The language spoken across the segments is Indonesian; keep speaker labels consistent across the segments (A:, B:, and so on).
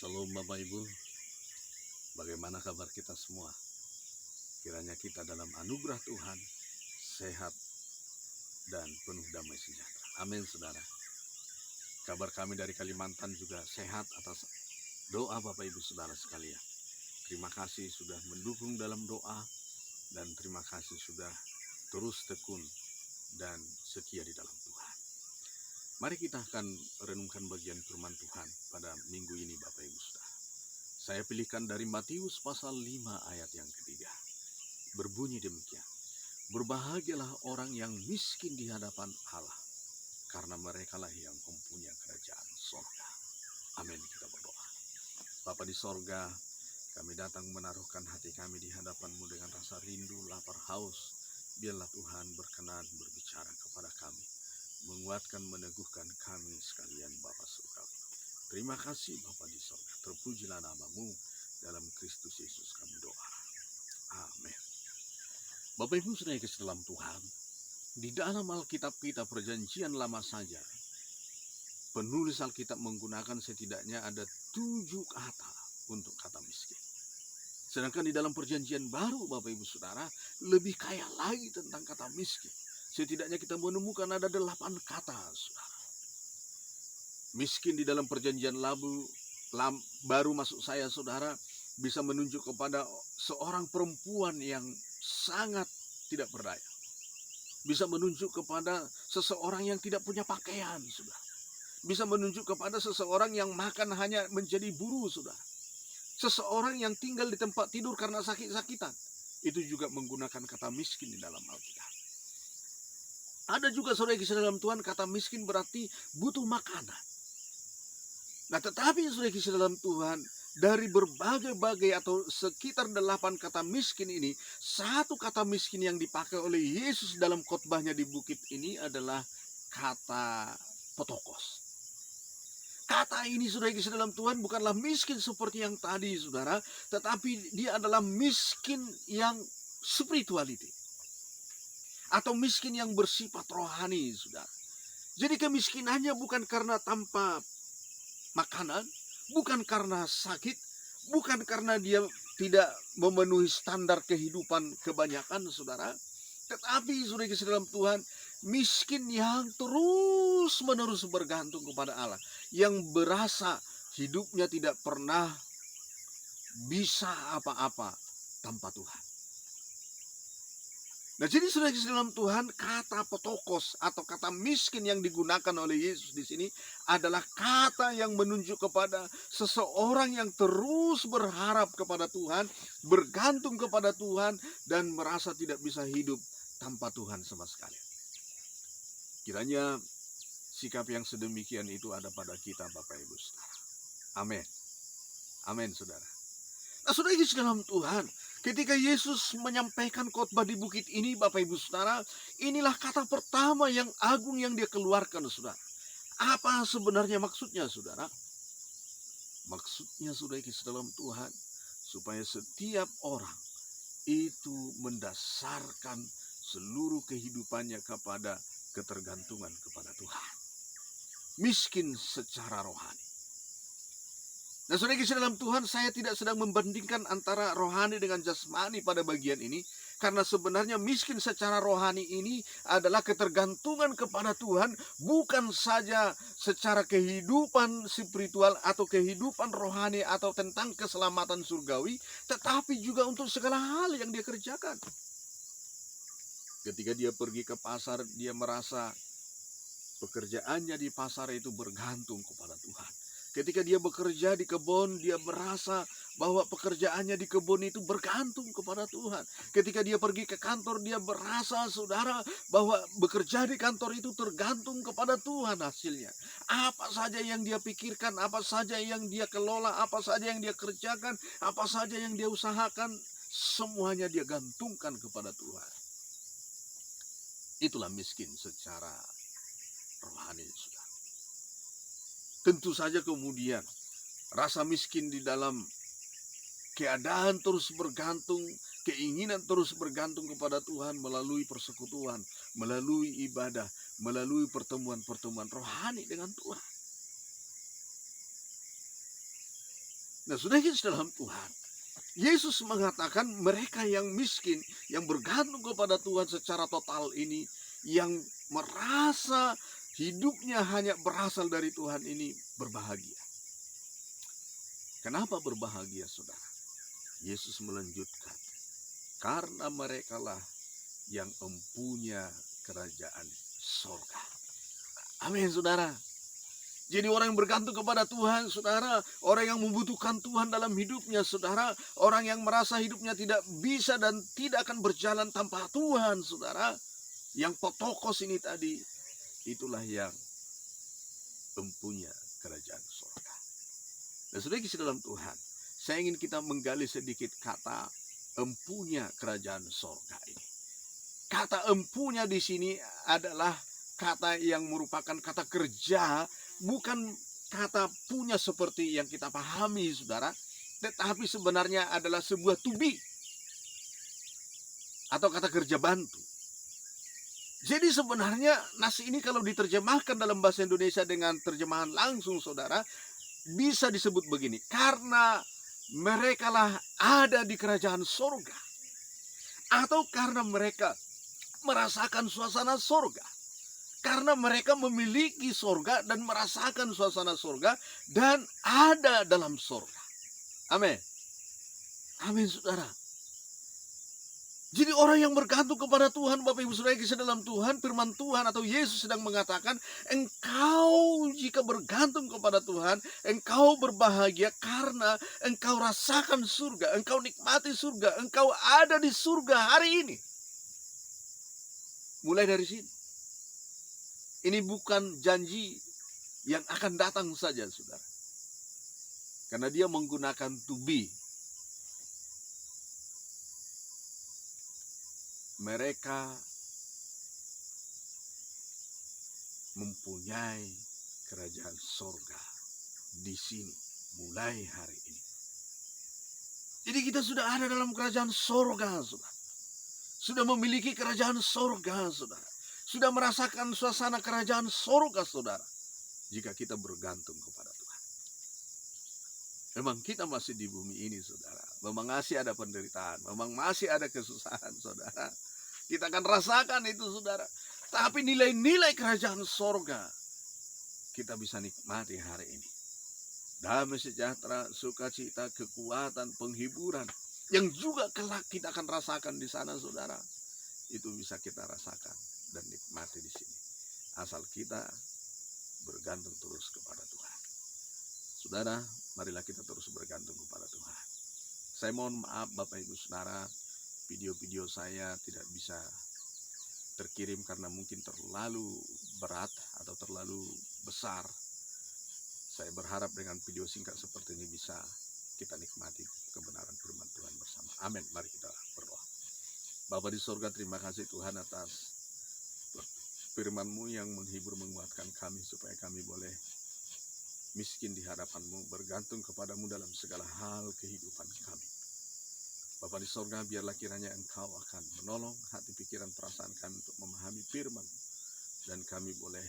A: Shalom Bapak Ibu, bagaimana kabar kita semua? Kiranya kita dalam anugerah Tuhan, sehat dan penuh damai sejahtera. Amin saudara. Kabar kami dari Kalimantan juga sehat atas doa Bapak Ibu saudara sekalian. Terima kasih sudah mendukung dalam doa dan terima kasih sudah terus tekun dan setia di dalam Tuhan. Mari kita akan renungkan bagian firman Tuhan pada minggu ini Bapak Ibu saudara. Saya pilihkan dari Matius pasal 5 ayat yang ketiga. Berbunyi demikian. Berbahagialah orang yang miskin di hadapan Allah, karena merekalah yang mempunyai kerajaan sorga. Amin, kita berdoa. Bapa di sorga, kami datang menaruhkan hati kami di hadapan-Mu dengan rasa rindu, lapar, haus. Biarlah Tuhan berkenan berbicara kepada kami, menguatkan, meneguhkan kami sekalian Bapa surgawi. Terima kasih Bapa di sorga, terpujilah nama-Mu, dalam Kristus Yesus kami doa. Amin. Bapak Ibu saudara yang dalam Tuhan, di dalam Alkitab kita perjanjian lama saja, penulis Alkitab menggunakan setidaknya ada 7 kata untuk kata miskin. Sedangkan di dalam perjanjian baru Bapak Ibu Saudara, lebih kaya lagi tentang kata miskin. Setidaknya kita menemukan ada 8 kata saudara. Miskin di dalam perjanjian baru maksud saya saudara, bisa menunjuk kepada seorang perempuan yang sangat tidak berdaya. Bisa menunjuk kepada seseorang yang tidak punya pakaian saudara. Bisa menunjuk kepada seseorang yang makan hanya menjadi buruh saudara. Seseorang yang tinggal di tempat tidur karena sakit-sakitan. Itu juga menggunakan kata miskin di dalam Alkitab. Ada juga saudara dalam Tuhan, kata miskin berarti butuh makanan. Nah tetapi saudara dalam Tuhan, dari berbagai-bagai atau sekitar 8 kata miskin ini, satu kata miskin yang dipakai oleh Yesus dalam khotbahnya di bukit ini adalah kata potokos. Kata ini saudara dalam Tuhan bukanlah miskin seperti yang tadi saudara, tetapi dia adalah miskin yang spirituality. Atau miskin yang bersifat rohani saudara. Jadi kemiskinannya bukan karena tanpa makanan, bukan karena sakit, bukan karena dia tidak memenuhi standar kehidupan kebanyakan saudara, tetapi saudara dalam Tuhan, miskin yang terus-menerus bergantung kepada Allah, yang berasa hidupnya tidak pernah bisa apa-apa tanpa Tuhan. Nah jadi saudara dalam Tuhan, kata potokos atau kata miskin yang digunakan oleh Yesus di sini adalah kata yang menunjuk kepada seseorang yang terus berharap kepada Tuhan, bergantung kepada Tuhan, dan merasa tidak bisa hidup tanpa Tuhan sama sekali. Kiranya sikap yang sedemikian itu ada pada kita Bapak Ibu Saudara. Amin. Amin saudara. Nah saudara dalam Tuhan, ketika Yesus menyampaikan khotbah di bukit ini Bapak Ibu Saudara, inilah kata pertama yang agung yang dia keluarkan saudara. Apa sebenarnya maksudnya saudara? Maksudnya saudara dalam Tuhan, supaya setiap orang itu mendasarkan seluruh kehidupannya kepada ketergantungan kepada Tuhan. Miskin secara rohani. Nah saudara dalam Tuhan, saya tidak sedang membandingkan antara rohani dengan jasmani pada bagian ini. Karena sebenarnya miskin secara rohani ini adalah ketergantungan kepada Tuhan. Bukan saja secara kehidupan spiritual atau kehidupan rohani atau tentang keselamatan surgawi. Tetapi juga untuk segala hal yang dia kerjakan. Ketika dia pergi ke pasar, dia merasa pekerjaannya di pasar itu bergantung kepada Tuhan. Ketika dia bekerja di kebun, dia merasa bahwa pekerjaannya di kebun itu bergantung kepada Tuhan. Ketika dia pergi ke kantor, dia merasa saudara bahwa bekerja di kantor itu tergantung kepada Tuhan hasilnya. Apa saja yang dia pikirkan, apa saja yang dia kelola, apa saja yang dia kerjakan, apa saja yang dia usahakan, semuanya dia gantungkan kepada Tuhan. Itulah miskin secara rohani saudara. Tentu saja kemudian rasa miskin di dalam keadaan terus bergantung, keinginan terus bergantung kepada Tuhan melalui persekutuan, melalui ibadah, melalui pertemuan-pertemuan rohani dengan Tuhan. Nah, sudah kita dalam Tuhan. Yesus mengatakan mereka yang miskin, yang bergantung kepada Tuhan secara total ini, yang merasa hidupnya hanya berasal dari Tuhan ini berbahagia. Kenapa berbahagia, saudara? Yesus melanjutkan, karena merekalah yang empunya kerajaan sorga. Amin, saudara. Jadi orang yang bergantung kepada Tuhan, saudara, orang yang membutuhkan Tuhan dalam hidupnya, saudara, orang yang merasa hidupnya tidak bisa dan tidak akan berjalan tanpa Tuhan, saudara, yang potokos ini tadi, itulah yang empunya kerajaan surga. Dan sudah kisah dalam Tuhan, saya ingin kita menggali sedikit kata empunya kerajaan surga ini. Kata empunya di sini adalah kata yang merupakan kata kerja, bukan kata punya seperti yang kita pahami, saudara, tetapi sebenarnya adalah sebuah to be atau kata kerja bantu. Jadi sebenarnya nas ini kalau diterjemahkan dalam bahasa Indonesia dengan terjemahan langsung, saudara, bisa disebut begini, karena merekalah ada di kerajaan sorga, atau karena mereka merasakan suasana sorga. Karena mereka memiliki sorga dan merasakan suasana sorga dan ada dalam sorga. Amin. Amin, saudara. Jadi orang yang bergantung kepada Tuhan, Bapak Ibu Saudara kisah dalam Tuhan, firman Tuhan atau Yesus sedang mengatakan, engkau jika bergantung kepada Tuhan, engkau berbahagia karena engkau rasakan surga, engkau nikmati surga, engkau ada di surga hari ini. Mulai dari sini. Ini bukan janji yang akan datang saja, saudara. Karena dia menggunakan to be. Mereka mempunyai kerajaan sorga di sini mulai hari ini. Jadi kita sudah ada dalam kerajaan sorga, saudara. Sudah memiliki kerajaan sorga, saudara. Sudah merasakan suasana kerajaan sorga, saudara. Jika kita bergantung kepada Tuhan. Memang kita masih di bumi ini, saudara. Memang masih ada penderitaan. Memang masih ada kesusahan, saudara. Kita akan rasakan itu, saudara. Tapi nilai-nilai kerajaan sorga kita bisa nikmati hari ini. Damai sejahtera, sukacita, kekuatan, penghiburan. Yang juga kelak kita akan rasakan di sana, saudara. Itu bisa kita rasakan dan nikmati di sini. Asal kita bergantung terus kepada Tuhan. Saudara, marilah kita terus bergantung kepada Tuhan. Saya mohon maaf Bapak Ibu Saudara, video-video saya tidak bisa terkirim karena mungkin terlalu berat atau terlalu besar. Saya berharap dengan video singkat seperti ini bisa kita nikmati kebenaran firman Tuhan bersama. Amin. Mari kita berdoa. Bapa di sorga, terima kasih Tuhan atas firman-Mu yang menghibur, menguatkan kami supaya kami boleh miskin di hadapan-Mu, bergantung kepadamu dalam segala hal kehidupan kami. Bapa di sorga, biarlah kiranya Engkau akan menolong hati, pikiran, perasaan kami untuk memahami firman, dan kami boleh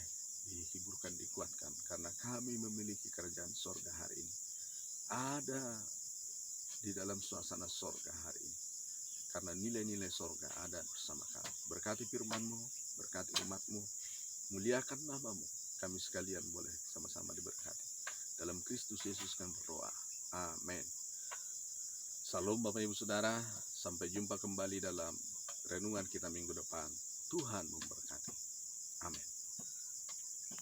A: dihiburkan, dikuatkan, karena kami memiliki kerajaan sorga hari ini. Ada di dalam suasana sorga hari ini. Karena nilai-nilai sorga ada bersama kami. Berkati firman-Mu, berkati umat-Mu, muliakan nama-Mu. Kami sekalian boleh sama-sama diberkati. Dalam Kristus Yesus kami berdoa. Amin. Salam Bapak Ibu Saudara. Sampai jumpa kembali dalam renungan kita minggu depan. Tuhan memberkati.